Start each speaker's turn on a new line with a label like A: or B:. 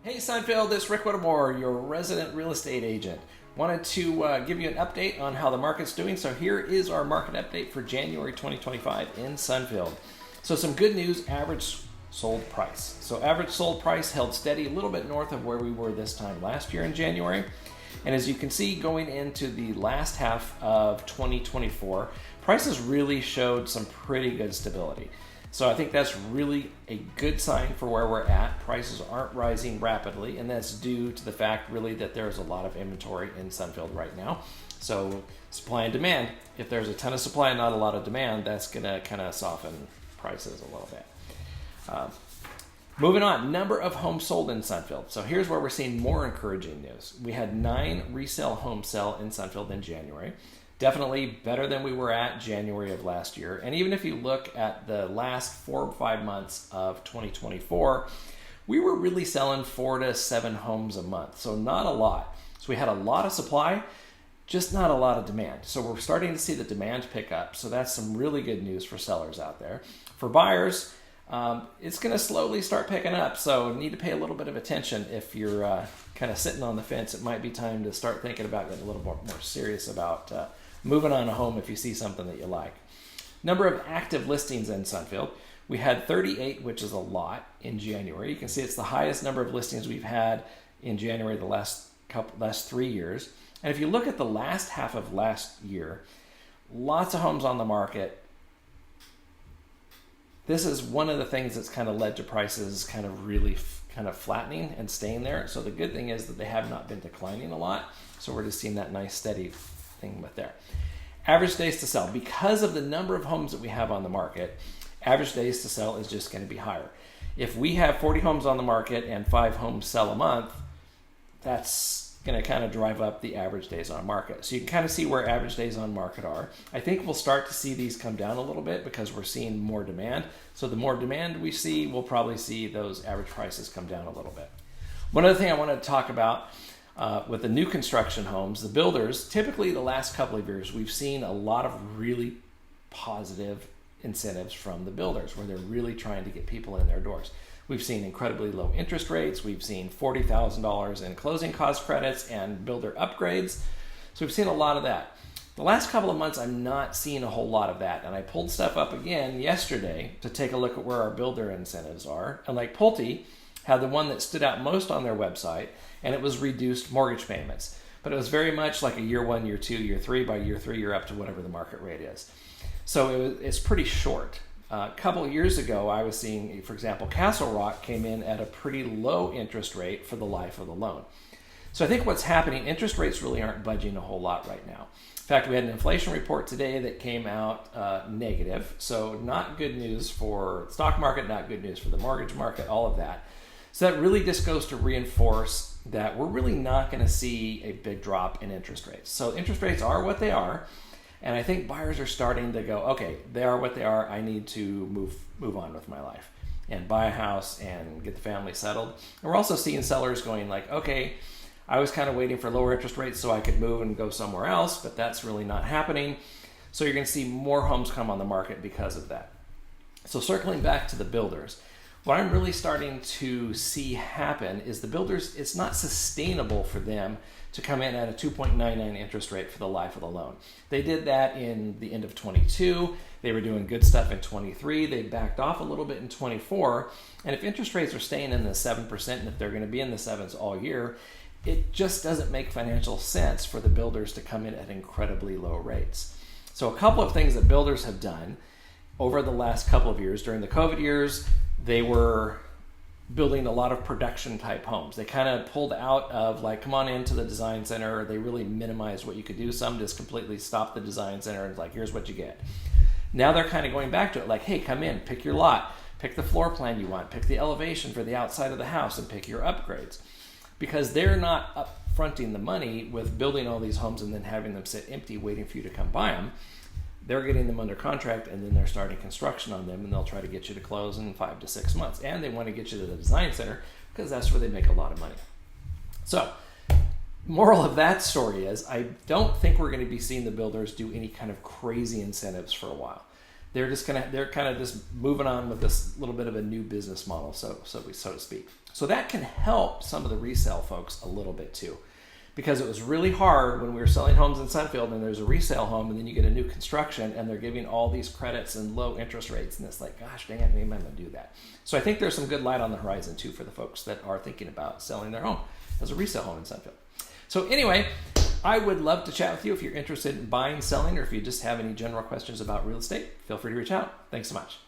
A: Hey Sunfield, this is Rick Whittemore, your resident real estate agent. Wanted to give you an update on how the market's doing. So here is our market update for January 2025 in Sunfield. So some good news, average sold price. So average sold price held steady a little bit north of where we were this time last year in January. And as you can see, going into the last half of 2024, prices really showed some pretty good stability. So I think that's really a good sign for where we're at. Prices aren't rising rapidly, and that's due to the fact really that there's a lot of inventory in Sunfield right now. So supply and demand, if there's a ton of supply and not a lot of demand, that's gonna kind of soften prices a little bit. Moving on, number of homes sold in Sunfield. So here's where we're seeing more encouraging news. We had 9 resale homes sell in Sunfield in January. Definitely better than we were at January of last year. And even if you look at the last 4 or 5 months of 2024, we were really selling 4 to 7 homes a month. So not a lot. So we had a lot of supply, just not a lot of demand. So we're starting to see the demand pick up. So that's some really good news for sellers out there. For buyers, it's going to slowly start picking up. So need to pay a little bit of attention. If you're kind of sitting on the fence, it might be time to start thinking about getting a little more serious about moving on a home if you see something that you like. Number of active listings in Sunfield. We had 38, which is a lot in January. You can see it's the highest number of listings we've had in January the last 3 years. And if you look at the last half of last year, lots of homes on the market. This is one of the things that's kind of led to prices kind of really flattening and staying there. So the good thing is that they have not been declining a lot. So we're just seeing that nice steady thing with there. Average days to sell. Because of the number of homes that we have on the market, average days to sell is just going to be higher. If we have 40 homes on the market and 5 homes sell a month, that's going to kind of drive up the average days on market. So you can kind of see where average days on market are. I think we'll start to see these come down a little bit because we're seeing more demand. So the more demand we see, we'll probably see those average prices come down a little bit. One other thing I want to talk about with the new construction homes, the builders, typically the last couple of years, we've seen a lot of really positive incentives from the builders where they're really trying to get people in their doors. We've seen incredibly low interest rates. We've seen $40,000 in closing cost credits and builder upgrades. So we've seen a lot of that. The last couple of months, I'm not seeing a whole lot of that. And I pulled stuff up again yesterday to take a look at where our builder incentives are. And like Pulte had the one that stood out most on their website, and it was reduced mortgage payments. But it was very much like a year 1, year 2, year 3. By year 3, you're up to whatever the market rate is. So it's pretty short. A couple of years ago, I was seeing, for example, Castle Rock came in at a pretty low interest rate for the life of the loan. So I think what's happening, interest rates really aren't budging a whole lot right now. In fact, we had an inflation report today that came out negative. So not good news for the stock market, not good news for the mortgage market, all of that. So that really just goes to reinforce that we're really not going to see a big drop in interest rates. So interest rates are what they are. And I think buyers are starting to go, okay, they are what they are. I need to move on with my life and buy a house and get the family settled. And we're also seeing sellers going like, okay, I was kind of waiting for lower interest rates so I could move and go somewhere else, but that's really not happening. So you're going to see more homes come on the market because of that. So circling back to the builders, what I'm really starting to see happen is the builders, it's not sustainable for them to come in at a 2.99 interest rate for the life of the loan. They did that in the end of 22. They were doing good stuff in 23. They backed off a little bit in 24. And if interest rates are staying in the 7%, and if they're going to be in the 7s all year, it just doesn't make financial sense for the builders to come in at incredibly low rates. So a couple of things that builders have done over the last couple of years, during the COVID years, they were building a lot of production type homes. They kind of pulled out of like, come on into the design center. They really minimized what you could do. Some just completely stopped the design center and like, here's what you get. Now they're kind of going back to it like, hey, come in, pick your lot, pick the floor plan you want, pick the elevation for the outside of the house and pick your upgrades. Because they're not upfronting the money with building all these homes and then having them sit empty waiting for you to come buy them. They're getting them under contract and then they're starting construction on them and they'll try to get you to close in 5 to 6 months. And they want to get you to the design center because that's where they make a lot of money. So moral of that story is I don't think we're going to be seeing the builders do any kind of crazy incentives for a while. they're kind of just moving on with this little bit of a new business model, so to speak. So that can help some of the resale folks a little bit too, because it was really hard when we were selling homes in Sunfield and there's a resale home and then you get a new construction and they're giving all these credits and low interest rates, and it's like, gosh dang it, maybe I'm going to do that. So I think there's some good light on the horizon too for the folks that are thinking about selling their home as a resale home in Sunfield. So anyway, I would love to chat with you if you're interested in buying, selling, or if you just have any general questions about real estate. Feel free to reach out. Thanks so much.